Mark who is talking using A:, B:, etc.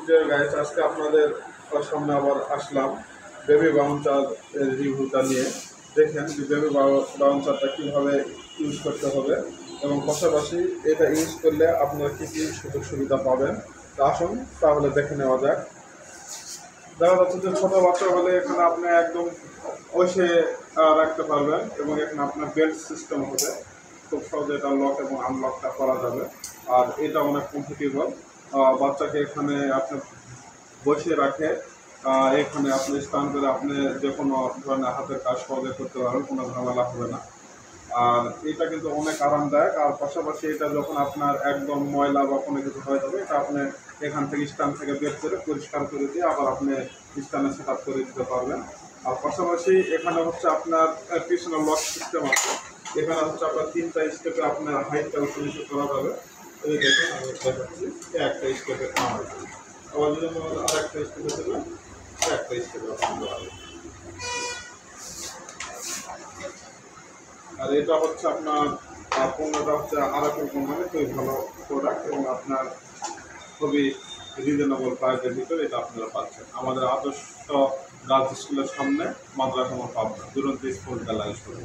A: Deer guys, আজকে আপনাদের সামনে আবার আসলাম বেবি বাউন্সার রিভিউটা নিয়ে। দেখেন যে বেবি বাউন্সারটা কীভাবে ইউজ করতে হবে এবং পাশাপাশি এটা ইউজ করলে আপনারা কী কী সুযোগ সুবিধা পাবেন। তা আসুন তাহলে দেখে নেওয়া যাক। দেখা যাচ্ছে যে ছোটো বাচ্চা হলে এখানে আপনি একদম বসে রাখতে পারবেন এবং এখানে আপনার বেল্ট সিস্টেম হবে, খুব সহজে এটা লক এবং আনলকটা করা যাবে। আর এটা অনেক কমফোর্টেবল, বাচ্চাকে এখানে আপনি বসিয়ে রাখে এখানে আপনি স্নান করে আপনি যে কোনো ধরনের হাতের কাজ সহজে করতে পারবেন, কোনো ঝামেলা হবে না। আর এটা কিন্তু অনেক আরামদায়ক। আর পাশাপাশি এটা যখন আপনার একদম ময়লা বা কোনো কিছু হয়ে যাবে, এটা আপনি এখান থেকে স্ট্যান্ড থেকে বের করে পরিষ্কার করে দিয়ে আবার আপনি স্ট্যান্ডে সেট আপ করে দিতে পারবেন। আর পাশাপাশি এখানে হচ্ছে আপনার পিছনে লক সিস্টেম আছে। এখানে হচ্ছে আপনার 3টা স্টেপে আপনার হাইটটা উঁচু নিচু করা যাবে। এই দেখুন আমি দেখাচ্ছি, একটা স্টেপে করা হয়েছে, আবার যদি আর একটা স্টেপে দেবেন, একটা স্টেপে আপনার। আর এটা হচ্ছে আপনার পণ্যটা হচ্ছে আরাকুল কোম্পানি, খুবই ভালো প্রোডাক্ট এবং আপনার খুবই রিজনেবল প্রাইসের ভিতরে এটা আপনারা পাচ্ছেন আমাদের আদর্শ গার্লস স্কুলের সামনে, মাদ্রাসা পাবনা, দুরন্ত স্কুল গার্লস স্কুল।